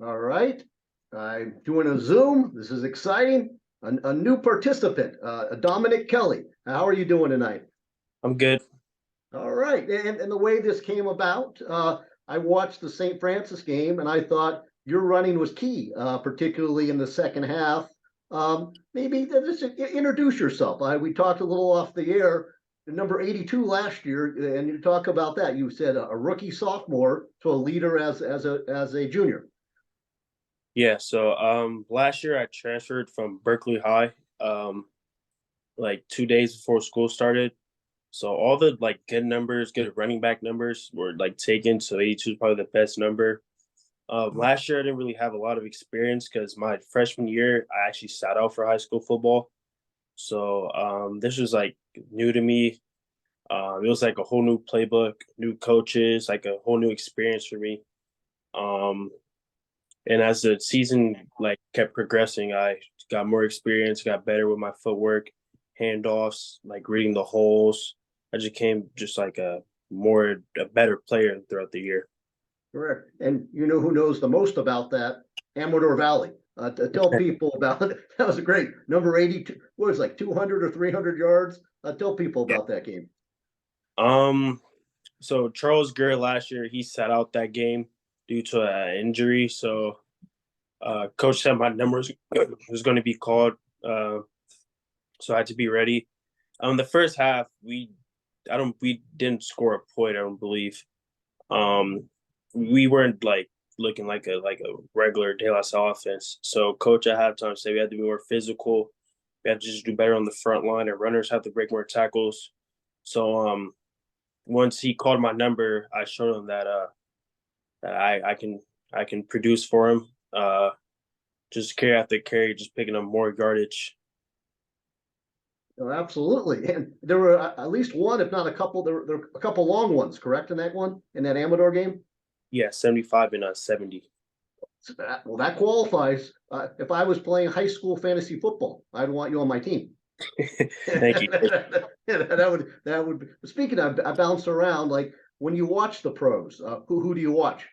All right. I'm doing a Zoom. This is exciting. A new participant, Dominic Kelley. How are you doing tonight? I'm good. All right. And the way this came about, I watched the St. Francis game and I thought your running was key, particularly in the second half. Maybe just introduce yourself. We talked a little off the air. Number 82 last year, and you talk about that. You said a rookie sophomore to a leader as a junior. Yeah, so last year I transferred from Berkeley High like 2 days before school started. So all the like good numbers, good running back numbers were like taken. So 82 is probably the best number. Last year I didn't really have a lot of experience because my freshman year I actually sat out for high school football. So this was like new to me. It was like a whole new playbook, new coaches, like a whole new experience for me. Um, And as the season like kept progressing, I got more experience, got better with my footwork, handoffs, like reading the holes. I just became just like a better player throughout the year. Correct. And you know who knows the most about that? Amador Valley. To tell people about it. That was a great number 82. What was it, like 200 or 300 yards? Tell people about that game. Um, so Charles Gurr last year he sat out that game due to an injury. So coach said my numbers was going to be called. Uh, so I had to be ready. The first half we didn't score a point. I don't believe. Um, we weren't like looking like a regular De La Salle offense. So coach at halftime said we had to be more physical. We had to just do better on the front line, and runners have to break more tackles. So once he called my number, I showed him that I can produce for him. Just carry after carry, just picking up more yardage. Oh, absolutely. And there were at least one, if not a couple. There were a couple long ones, correct, in that one, in that Amador game? Yeah, 75 and 70. Well, that qualifies. If I was playing high school fantasy football, I'd want you on my team. Thank you. that would. Speaking of, I bounce around. Like when you watch the pros, who do you watch?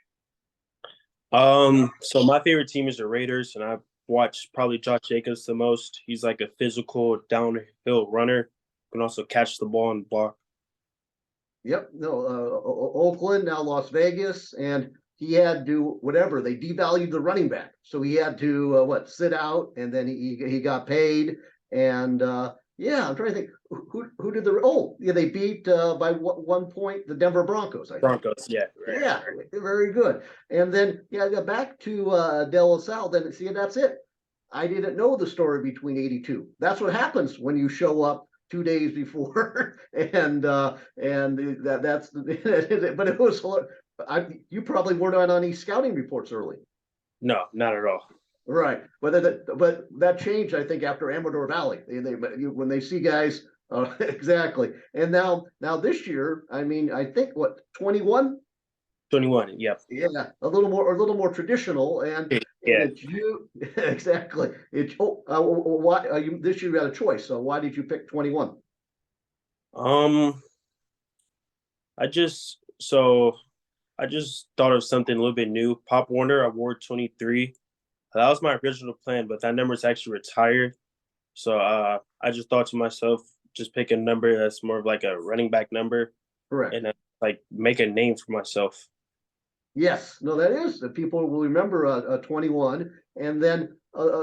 So my favorite team is the Raiders, and I watch probably Josh Jacobs the most. He's like a physical downhill runner, can also catch the ball and block. Yep. No, Oakland, now Las Vegas, and he had to whatever they devalued the running back, so he had to sit out, and then he got paid, and yeah, I'm trying to think who did the yeah they beat by 1 point the Denver Broncos, I think. Broncos, yeah, right, Yeah, right. very good. And then yeah, back to De La Salle. Then see, that's it. I didn't know the story between 82. That's what happens when you show up 2 days before, and that's but it was. You probably weren't on any scouting reports early. No, not at all. Right, but that changed, I think, after Amador Valley. When they see guys, exactly. And now this year, I mean, I think what 21. 21, yep. Yeah, a little more traditional, and Yeah. it's you exactly. It's why you this year you had a choice. So why did you pick 21? Um, I just so I just thought of something a little bit new. Pop Warner, I wore 23. That was my original plan, but that number is actually retired. So I just thought to myself, just pick a number that's more of like a running back number Correct. and like make a name for myself. Yes, no, that is that people will remember a 21, and then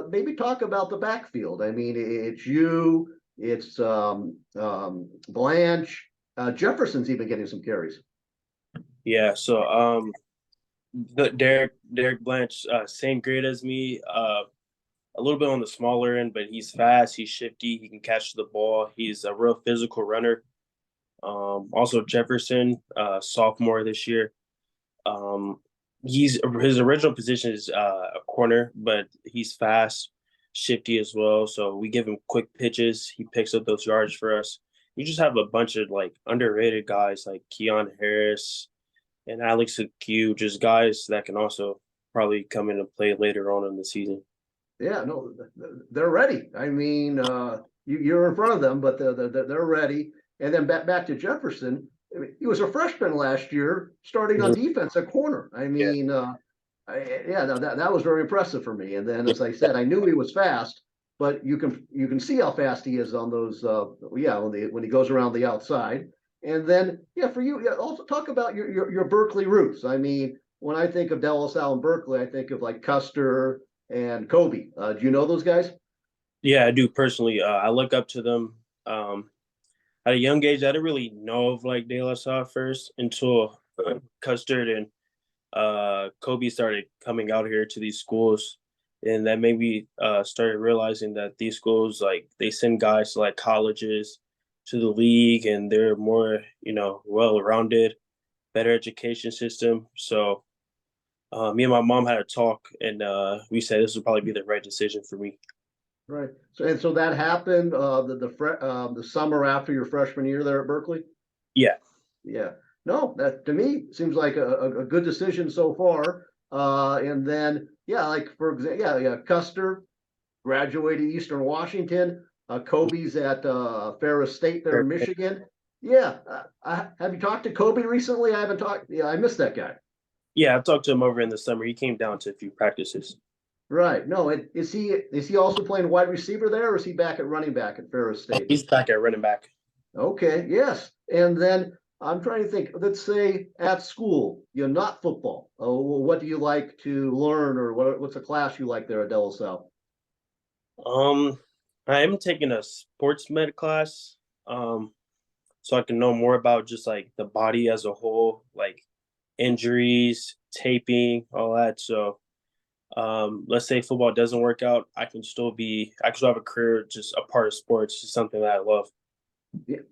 maybe talk about the backfield. I mean, it's you, it's Blanche, Jefferson's even getting some carries. Yeah, so the Derek Blanche, same grade as me, a little bit on the smaller end, but he's fast, he's shifty, he can catch the ball, he's a real physical runner. Also Jefferson, sophomore this year. Um, he's his original position is a corner, but he's fast, shifty as well. So we give him quick pitches. He picks up those yards for us. You just have a bunch of like underrated guys like Keon Harris and Alex Q, just guys that can also probably come in and play later on in the season. Yeah, no, they're ready. I mean, you're in front of them, but they're ready. And then back to Jefferson. I mean, he was a freshman last year, starting on defense at corner. I Yeah. mean, Yeah, no, that was very impressive for me. And then, as I said, I knew he was fast, but you can see how fast he is on those. Yeah, when he goes around the outside. And then, yeah, for you, yeah, also talk about your Berkeley roots. I mean, when I think of De La Salle and Berkeley, I think of like Custer and Kobe. Do you know those guys? Yeah, I do personally. I look up to them. At a young age, I didn't really know of like De La Salle first until Custard and Kobe started coming out here to these schools, and that made me started realizing that these schools like they send guys to like colleges, to the league, and they're more well rounded, better education system. So me and my mom had a talk, and we said this would probably be the right decision for me. Right. So that happened the summer after your freshman year there at Berkeley. Yeah. Yeah. No, that to me seems like a good decision so far. And then yeah, like for example, yeah, Custer graduated Eastern Washington. Kobe's at Ferris State there in Michigan. Yeah. Have you talked to Kobe recently? I haven't talked. Yeah, I missed that guy. Yeah, I talked to him over in the summer. He came down to a few practices. Right. No, is he also playing wide receiver there, or is he back at running back at Ferris State? He's back at running back. Okay, yes. And then I'm trying to think, let's say at school, not football. Oh, well, what do you like to learn, or what's a class you like there at De La Salle? Um, I am taking a sports med class, um, so I can know more about just like the body as a whole, like injuries, taping, all that. So, let's say football doesn't work out, I can still have a career just a part of sports, just something that I love.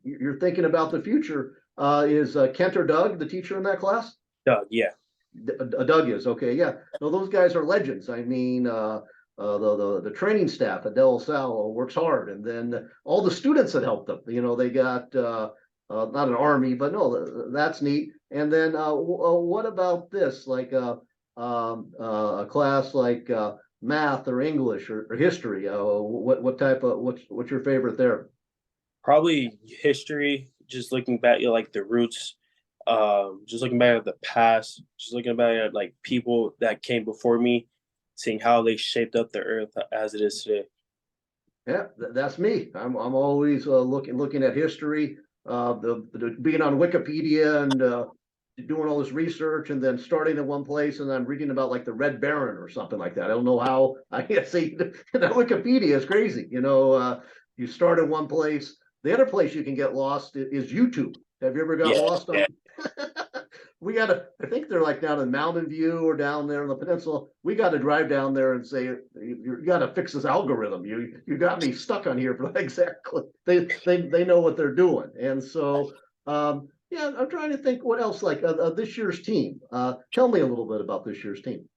You're thinking about the future. Is Kent or Doug the teacher in that class? Yeah, Doug is okay. Yeah, no, those guys are legends. I mean, the training staff at De La Salle works hard, and then all the students that helped them. They got not an army, but no, that's neat. And then what about this? Like a class like math or English or history. What type of what's your favorite there? probably history. Just looking back at like the roots, just looking back at the past, just looking back at like people that came before me, seeing how they shaped up the earth as it is today. Yeah, that's me. I'm always looking at history, being on Wikipedia and doing all this research, and then starting in one place and then reading about like the Red Baron or something like that. I don't know how. I guess the Wikipedia is crazy. You start in one place. The other place you can get lost is YouTube. Have you ever got Yeah, lost on? We got to, I think they're like down in Mountain View or down there in the peninsula. We got to drive down there and say, you got to fix this algorithm. You got me stuck on here for exactly. They know what they're doing. And so, yeah, I'm trying to think what else like this year's team. Tell me a little bit about this year's team.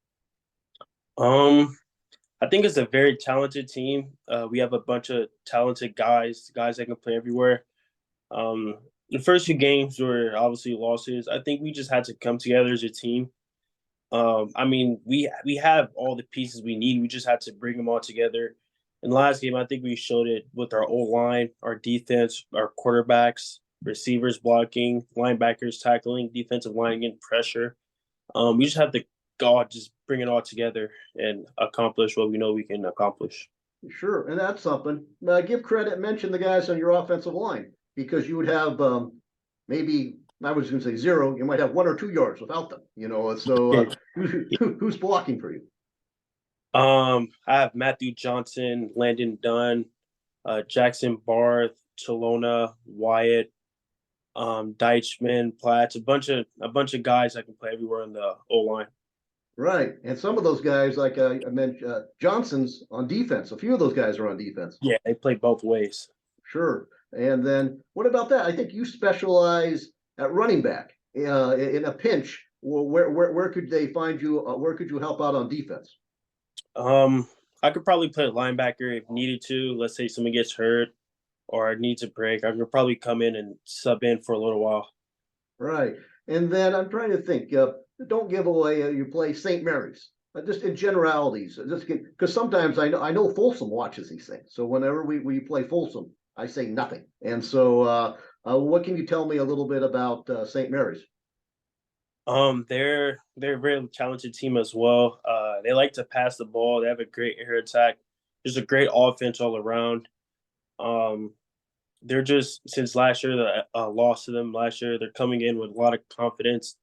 Um, I think it's a very talented team. We have a bunch of talented guys that can play everywhere. The first few games were obviously losses. I think we just had to come together as a team. I mean, we have all the pieces we need. We just had to bring them all together. In the last game, I think we showed it with our old line, our defense, our quarterbacks, receivers blocking, linebackers tackling, defensive line getting pressure. We just have to God just bring it all together and accomplish what we know we can accomplish. Sure, and that's something. Give credit, mention the guys on your offensive line because you would have maybe I was going to say zero. You might have 1 or 2 yards without them. So Yeah. who's blocking for you? I have Matthew Johnson, Landon Dunn, Jackson Barth, Chalona, Wyatt, Deichman, Platts, a bunch of guys that can play everywhere on the O line. Right, and some of those guys, like I mentioned, Johnson's on defense. A few of those guys are on defense. Yeah, they play both ways. Sure. And then what about that? I think you specialize at running back in a pinch. Where could they find you? Where could you help out on defense? Um, I could probably play linebacker if needed to. Let's say someone gets hurt or needs a break. I could probably come in and sub in for a little while. Right. And then I'm trying to think. Don't give away you play St. Mary's. Just in generalities, just because sometimes I know Folsom watches these things. So whenever we play Folsom, I say nothing. And so, what can you tell me a little bit about St. Mary's? They're a very talented team as well. They like to pass the ball. They have a great air attack. There's a great offense all around. Um, they're just since last year the loss to them last year, they're coming in with a lot of confidence,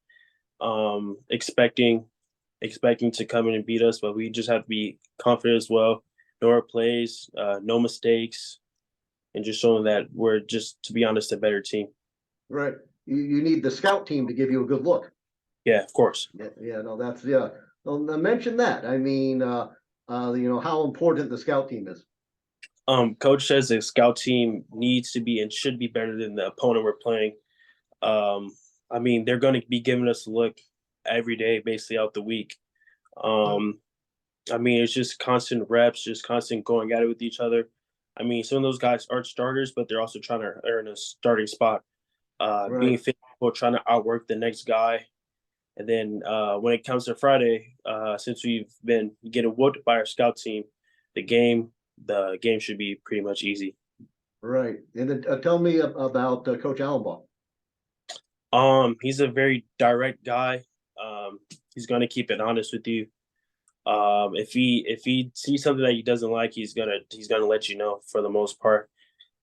expecting to come in and beat us, but we just have to be confident as well. Know our plays, no mistakes, and just showing that we're just, to be honest, a better team. Right. You need the scout team to give you a good look. Yeah, of course. Yeah, no, that's yeah. Well, mention that. I mean, how important the scout team is. Coach says the scout team needs to be and should be better than the opponent we're playing. Um, I mean, they're going to be giving us a look every day, basically out the week. I mean, it's just constant reps, just constant going at it with each other. I mean, some of those guys aren't starters, but they're also trying to earn a starting spot. Being Right. physical, trying to outwork the next guy. And then when it comes to Friday, since we've been getting whooped by our scout team, the game should be pretty much easy. Right. And then tell me about Coach Allenbaugh. He's a very direct guy. He's going to keep it honest with you. If he sees something that he doesn't like, he's gonna let you know for the most part.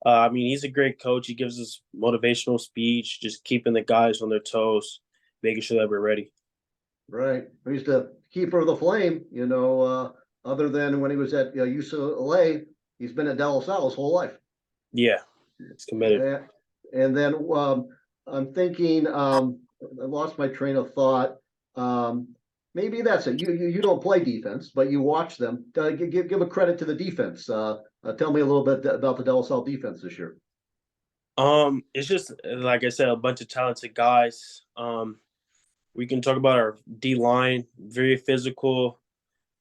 I mean, he's a great coach. He gives us motivational speech, just keeping the guys on their toes, making sure that we're ready. Right. He's the keeper of the flame. Other than when he was at UCLA, he's been at De La Salle his whole life. Yeah, it's committed. And then I'm thinking, I lost my train of thought. Maybe that's it. You don't play defense, but you watch them. Give a credit to the defense. Tell me a little bit about the De La Salle defense this year. It's just like I said, a bunch of talented guys. We can talk about our D line, very physical,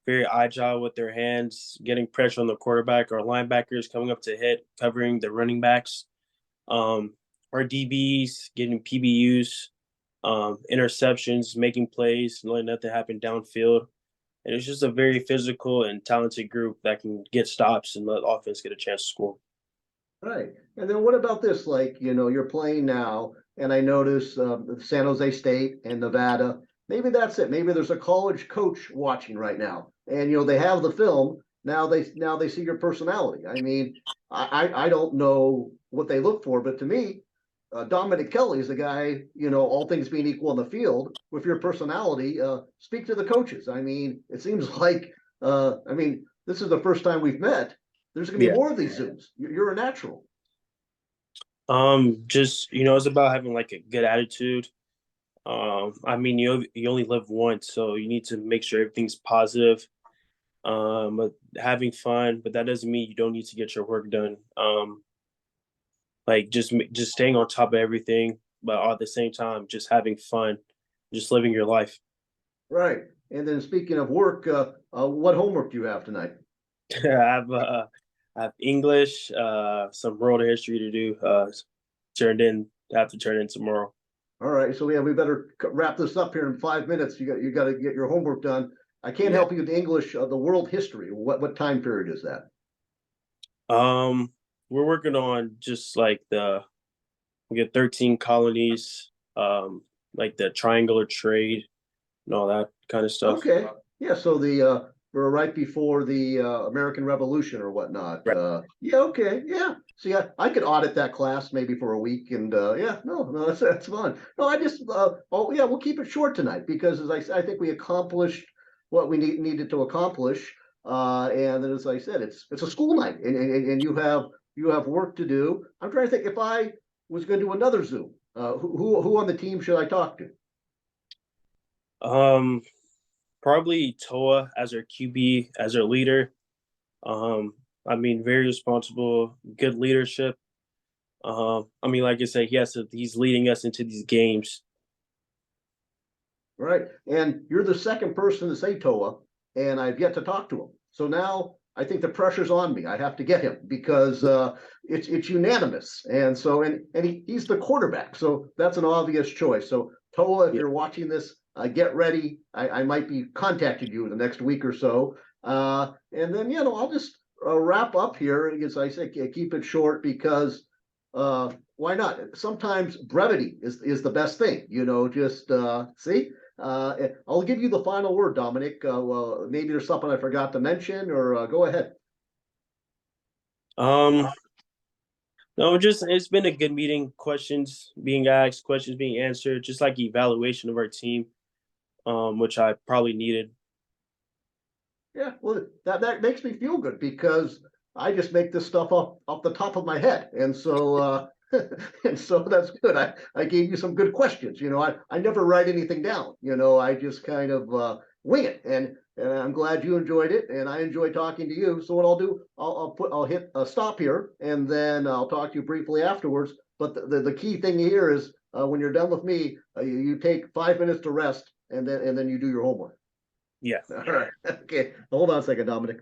very agile with their hands, getting pressure on the quarterback. Our linebackers coming up to hit, covering the running backs. Our DBs getting PBUs, interceptions, making plays, and letting nothing happen downfield. And it's just a very physical and talented group that can get stops and let offense get a chance to score. Right. And then what about this? Like, you're playing now, and I notice San Jose State and Nevada. Maybe that's it. Maybe there's a college coach watching right now, and they have the film. Now they see your personality. I mean, I don't know what they look for, but to me, Dominic Kelley is the guy. All things being equal in the field, with your personality, speak to the coaches. I mean, it seems like this is the first time we've met. There's going to be more of these Zooms. You're a natural. Just it's about having like a good attitude. I mean, you only live once, so you need to make sure everything's positive. But having fun, but that doesn't mean you don't need to get your work done. Like just staying on top of everything, but at the same time, just having fun, just living your life. Right. And then speaking of work, what homework do you have tonight? I have English, some world history to do. Have to turn in tomorrow. All right. So we better wrap this up here in 5 minutes. You got to get your homework done. I can't help you with the English, the world history. What time period is that? We're working on just like we get 13 colonies, like the triangular trade and all that kind of stuff. Okay. Yeah. So we're right before the American Revolution or whatnot. Right. Yeah. Okay. Yeah. See, I could audit that class maybe for a week, and yeah, no, that's fun. No, I just we'll keep it short tonight because I think we accomplished what we needed to accomplish. And then, as I said, it's a school night, and you have work to do. I'm trying to think if I was going to do another Zoom. Who on the team should I talk to? Probably Toa as our QB, as our leader. I mean, very responsible, good leadership. I mean, like I said, he's leading us into these games. Right. And you're the second person to say Toa, and I've yet to talk to him. So now I think the pressure's on me. I have to get him because it's unanimous. And so he's the quarterback. So that's an obvious choice. So Toa, if you're watching this, get ready. I might be contacting you in the next week or so. And then, I'll just wrap up here. As I say, keep it short because, why not? Sometimes brevity is the best thing, just see. I'll give you the final word, Dominic. Well, maybe there's something I forgot to mention, or go ahead. Um, no, just it's been a good meeting. Questions being asked, questions being answered, just like evaluation of our team, which I probably needed. Yeah, well, that makes me feel good because I just make this stuff off the top of my head, and so and so that's good. I gave you some good questions. I never write anything down. I just kind of wing it, and I'm glad you enjoyed it, and I enjoy talking to you. So what I'll do, I'll hit a stop here, and then I'll talk to you briefly afterwards. But the key thing here is when you're done with me, you take 5 minutes to rest, and then you do your homework. Yeah. All right. Okay. Hold on a second, Dominic.